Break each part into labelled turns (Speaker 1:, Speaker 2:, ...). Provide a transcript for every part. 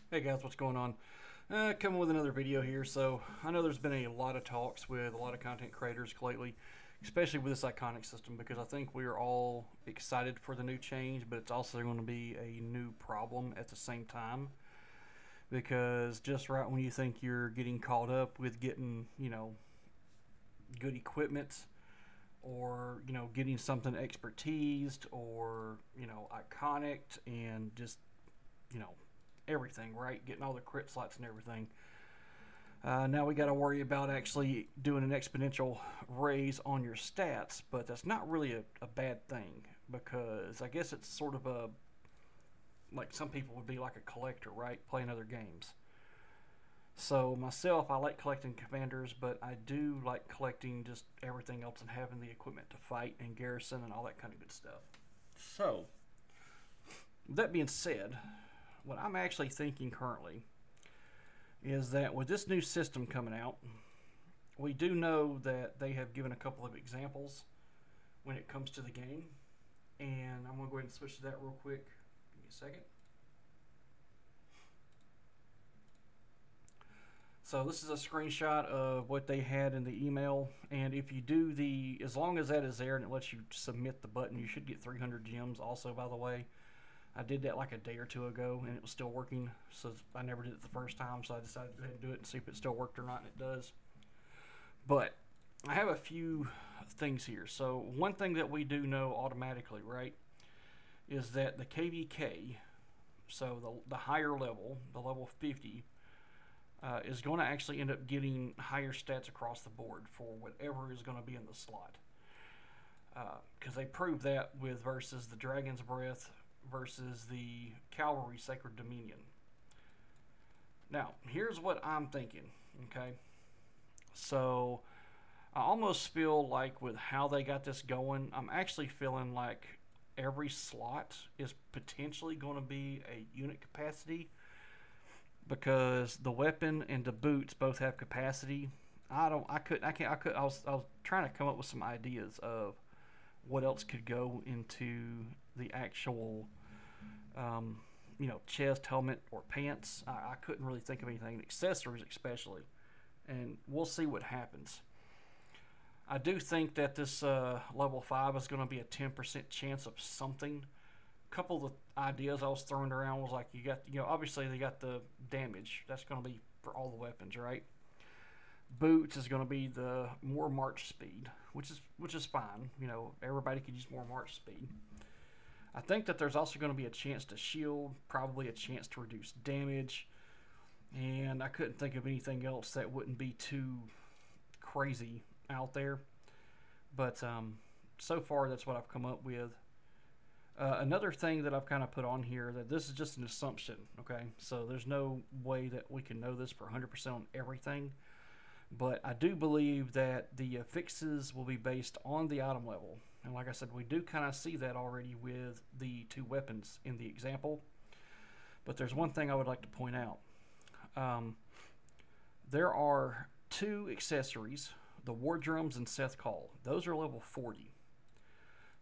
Speaker 1: Hey guys, what's going on? Coming with another video here. So I know there's been a lot of talks with a lot of content creators lately, especially with this iconic system, because I think we are all excited for the new change, but it's also going to be a new problem at the same time. Because just right when you think you're getting caught up with getting, good equipment, or getting something expertised, or iconic, and just you know everything, right? Getting all the crit slots and everything. Now we got to worry about actually doing an exponential raise on your stats, but that's not really a bad thing, because I guess it's sort of a, like some people would be like a collector, right? Playing other games. So myself, I like collecting commanders, but I do like collecting just everything else and having the equipment to fight and garrison and all that kind of good stuff. So, with that being said, what I'm actually thinking currently is that with this new system coming out, we do know that they have given a couple of examples when it comes to the game. And I'm going to go ahead and switch to that real quick. Give me a second. So this is a screenshot of what they had in the email, and if you do as long as that is there and it lets you submit the button, you should get 300 gems also, by the way. I did that like a day or two ago and it was still working, so I never did it the first time, so I decided to go ahead and do it and see if it still worked or not, and it does. But I have a few things here. So one thing that we do know automatically, right, is that the KVK, so the higher level, the level 50, is going to actually end up getting higher stats across the board for whatever is going to be in the slot. Because they proved that with versus the Dragon's Breath versus the Cavalry Sacred Dominion. Now, here's what I'm thinking, okay? So, I almost feel like with how they got this going, I'm actually feeling like every slot is potentially going to be a unit capacity, because the weapon and the boots both have capacity. I was trying to come up with some ideas of what else could go into the actual, chest, helmet, or pants. I couldn't really think of anything. Accessories, especially, and we'll see what happens. I do think that this level 5 is going to be a 10% chance of something. A couple of the ideas I was throwing around was like, you got, obviously they got the damage. That's going to be for all the weapons, right? Boots is going to be the more march speed, which is fine. Everybody could use more march speed. I think that there's also going to be a chance to shield, probably a chance to reduce damage, and I couldn't think of anything else that wouldn't be too crazy out there. But so far, that's what I've come up with. Another thing that I've kind of put on here, that this is just an assumption, okay? So there's no way that we can know this for 100% on everything. But I do believe that the fixes will be based on the item level. And like I said, we do kind of see that already with the two weapons in the example. But there's one thing I would like to point out. There are two accessories, the War Drums and Seth Call. Those are level 40.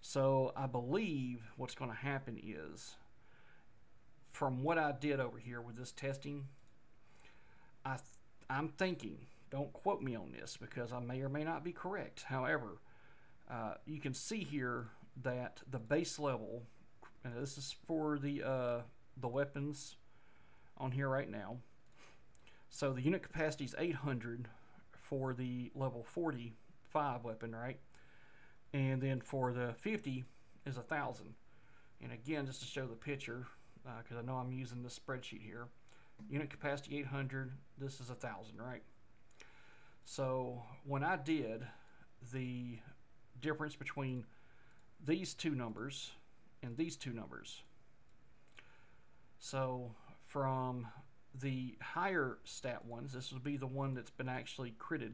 Speaker 1: So I believe what's going to happen is, from what I did over here with this testing, I'm thinking, don't quote me on this because I may or may not be correct. However, you can see here that the base level, and this is for the weapons on here right now. So the unit capacity is 800 for the level 45 weapon, right? And then for the 50 is 1,000. And again, just to show the picture, because I know I'm using this spreadsheet here. Unit capacity 800, this is 1,000, right? So when I did the difference between these two numbers and these two numbers, so from the higher stat ones, this would be the one that's been actually critted,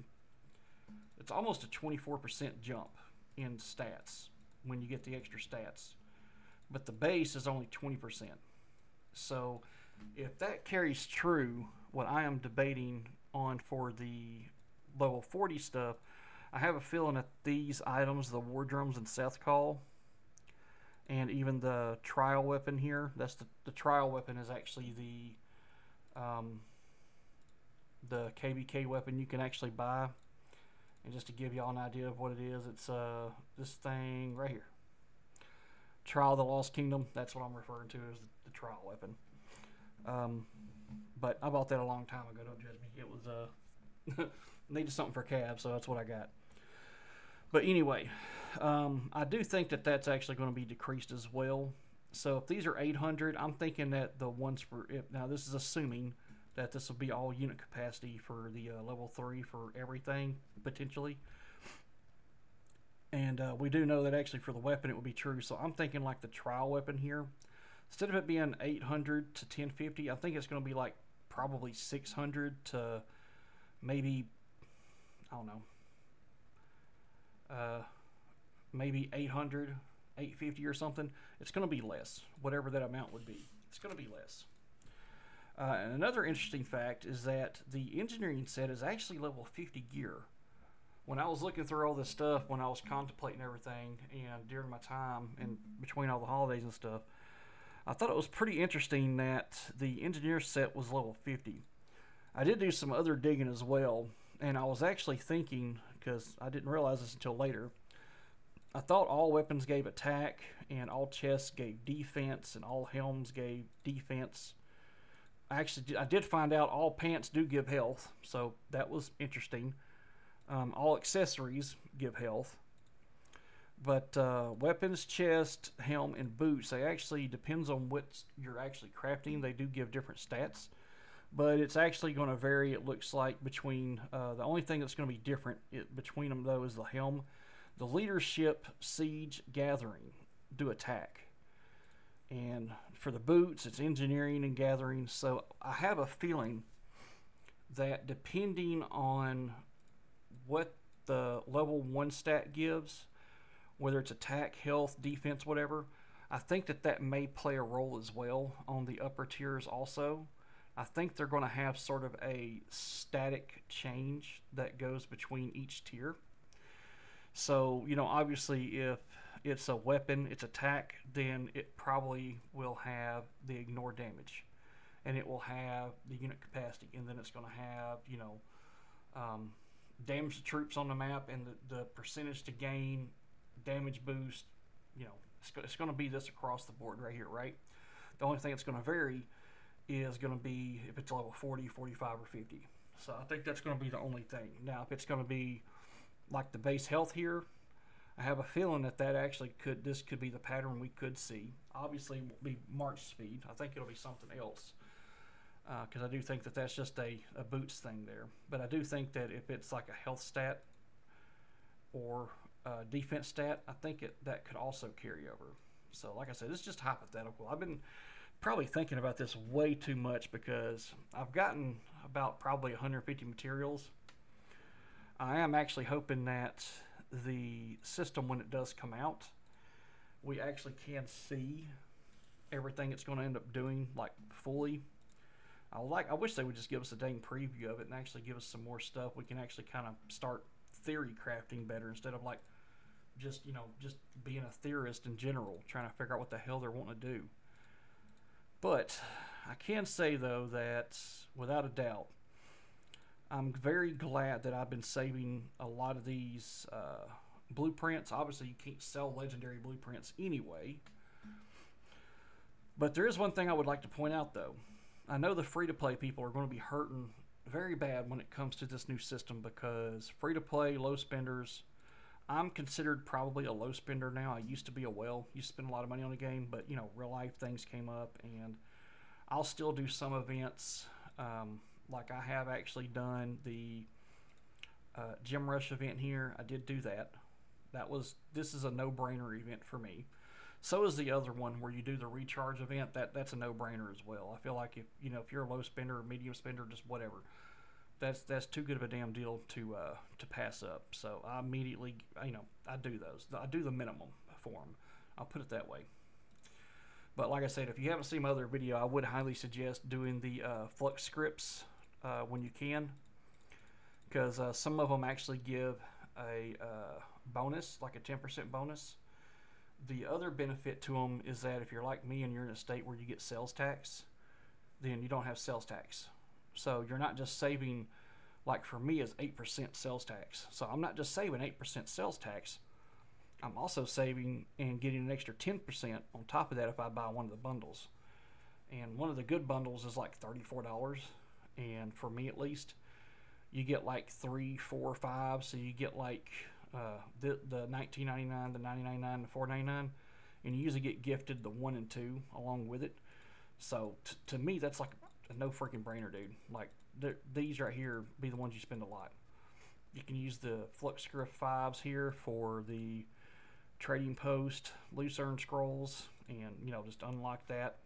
Speaker 1: it's almost a 24% jump in stats when you get the extra stats, but the base is only 20%. So if that carries true, what I am debating on for the level 40 stuff, I have a feeling that these items, the War Drums and Seth Call, and even the trial weapon here, that's the trial weapon is actually the the KBK weapon you can actually buy. And just to give y'all an idea of what it is, it's this thing right here. Trial of the Lost Kingdom. That's what I'm referring to as the trial weapon. But I bought that a long time ago. Don't judge me. It was needed something for cab, so that's what I got. But anyway, I do think that that's actually going to be decreased as well. So if these are 800, I'm thinking that the ones for now, this is assuming that this will be all unit capacity for the level 3 for everything potentially. And we do know that actually for the weapon it will be true. So I'm thinking like the trial weapon here, instead of it being 800 to 1050, I think it's going to be like probably 600 to maybe, I don't know, maybe 800, 850 or something. It's going to be less, whatever that amount would be. It's going to be less. And another interesting fact is that the engineering set is actually level 50 gear. When I was looking through all this stuff, when I was contemplating everything, and during my time in between all the holidays and stuff, I thought it was pretty interesting that the engineer set was level 50. I did do some other digging as well, and I was actually thinking, because I didn't realize this until later, I thought all weapons gave attack, and all chests gave defense, and all helms gave defense. I did find out all pants do give health, so that was interesting. All accessories give health. But weapons, chest, helm, and boots, they actually, depends on what you're actually crafting, they do give different stats. But it's actually going to vary, it looks like, between, the only thing that's going to be different between them, though, is the helm. The leadership, siege, gathering do attack. And for the boots, it's engineering and gathering. So I have a feeling that depending on what the level 1 stat gives, whether it's attack, health, defense, whatever, I think that that may play a role as well on the upper tiers also. I think they're going to have sort of a static change that goes between each tier. So, you know, obviously if it's a weapon, it's attack, then it probably will have the ignore damage. And it will have the unit capacity. And then it's going to have, you know, damage to troops on the map and the percentage to gain, damage boost. You know, it's going to be this across the board right here, right? The only thing that's going to vary is going to be if it's level 40, 45, or 50. So I think that's going to be the only thing. Now, if it's going to be like the base health here, I have a feeling that actually this could be the pattern we could see. Obviously, it won't be march speed. I think it'll be something else. Because I do think that that's just a boots thing there. But I do think that if it's like a health stat or a defense stat, I think that could also carry over. So like I said, it's just hypothetical. I've been probably thinking about this way too much because I've gotten about probably 150 materials. I am actually hoping that the system, when it does come out, we actually can see everything it's going to end up doing like fully. I wish they would just give us a dang preview of it and actually give us some more stuff. We can actually kind of start theory crafting better instead of like just, you know, just being a theorist in general, trying to figure out what the hell they're wanting to do. But I can say though that without a doubt, I'm very glad that I've been saving a lot of these blueprints. Obviously, you can't sell legendary blueprints anyway. But there is one thing I would like to point out though. I know the free-to-play people are going to be hurting very bad when it comes to this new system because free-to-play, low spenders, I'm considered probably a low spender now. I used to be a whale. Used to spend a lot of money on the game, but, you know, real-life things came up, and I'll still do some events. Like I have actually done the Gym Rush event here. I did do that. This is a no-brainer event for me. So is the other one where you do the recharge event. That's a no-brainer as well. I feel like if you're a low spender or medium spender, just whatever, that's too good of a damn deal to pass up. So I immediately, I do those. I do the minimum for them. I'll put it that way. But like I said, if you haven't seen my other video, I would highly suggest doing the flux scripts when you can, because some of them actually give a bonus, like a 10% bonus. The other benefit to them is that if you're like me and you're in a state where you get sales tax, then you don't have sales tax. So you're not just saving, like for me, is 8% sales tax. So I'm not just saving 8% sales tax. I'm also saving and getting an extra 10% on top of that if I buy one of the bundles. And one of the good bundles is like $34. And for me at least, you get like 3, 4, 5. So you get like the $19.99, the $9.99, the $4.99, and you usually get gifted the 1 and 2 along with it. So to me, that's like a no freaking brainer, dude. Like these right here be the ones you spend a lot. You can use the Flux Script 5s here for the trading post, loose earn scrolls, and just unlock that.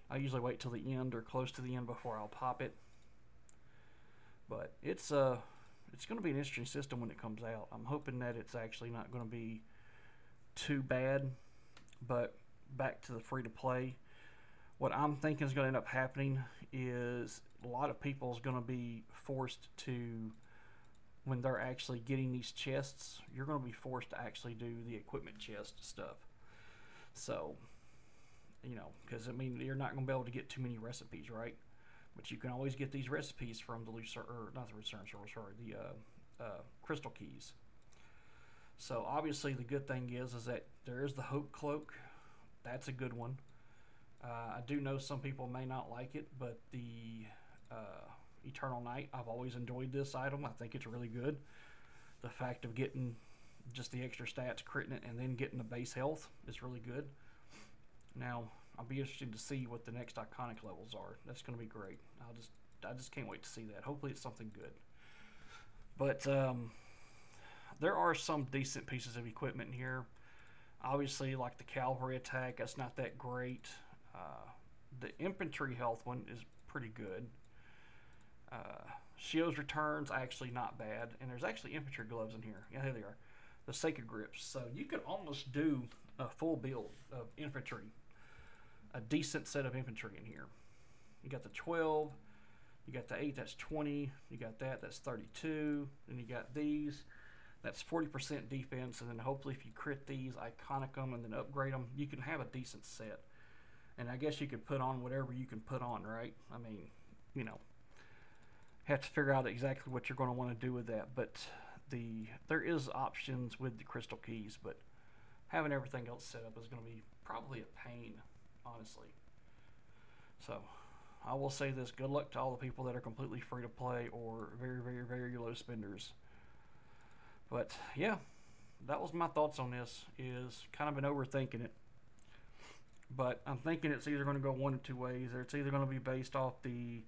Speaker 1: I usually wait till the end or close to the end before I'll pop it. But it's going to be an interesting system when it comes out. I'm hoping that it's actually not going to be too bad. But back to the free to play, what I'm thinking is going to end up happening is a lot of people is going to be forced to, when they're actually getting these chests, you're going to be forced to actually do the equipment chest stuff. So, because you're not going to be able to get too many recipes, right? But you can always get these recipes from the crystal keys. So obviously the good thing is that there is the Hope Cloak. That's a good one. I do know some people may not like it, but the Eternal Night, I've always enjoyed this item. I think it's really good. The fact of getting just the extra stats, critting it, and then getting the base health is really good. Now, I'll be interested to see what the next iconic levels are. That's going to be great. I just can't wait to see that. Hopefully it's something good. But there are some decent pieces of equipment in here. Obviously, like the cavalry attack, that's not that great. The infantry health one is pretty good. Shields returns, actually not bad. And there's actually infantry gloves in here. Yeah, here they are. The sacred grips. So you could almost do a full build of infantry. A decent set of infantry in here. You got the 12. You got the 8, that's 20. You got that's 32. And you got these. That's 40% defense. And then hopefully if you crit these, iconic them, and then upgrade them, you can have a decent set. And I guess you could put on whatever you can put on, right? I mean, have to figure out exactly what you're going to want to do with that. But there is options with the crystal keys, but having everything else set up is going to be probably a pain, honestly. So I will say this: good luck to all the people that are completely free to play or very, very, very low spenders. But yeah, that was my thoughts on this. Is kind of been overthinking it, but I'm thinking it's either going to go one of two ways. Or it's either going to be based off the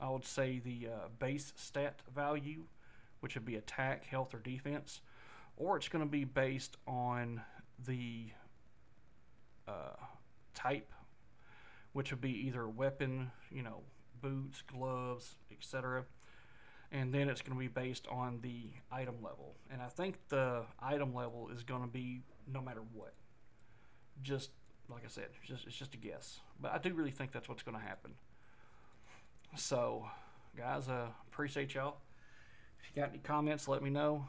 Speaker 1: I would say the base stat value, which would be attack, health, or defense, or it's going to be based on the type, which would be either weapon, boots, gloves, etc. And then it's going to be based on the item level. And I think the item level is going to be no matter what. Just like I said, it's just a guess. But I do really think that's what's going to happen. So, guys, appreciate y'all. If you got any comments, let me know.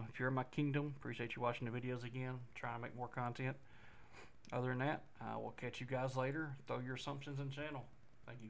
Speaker 1: If you're in my kingdom, appreciate you watching the videos again. Trying to make more content. Other than that, I will catch you guys later. Throw your assumptions in the channel. Thank you.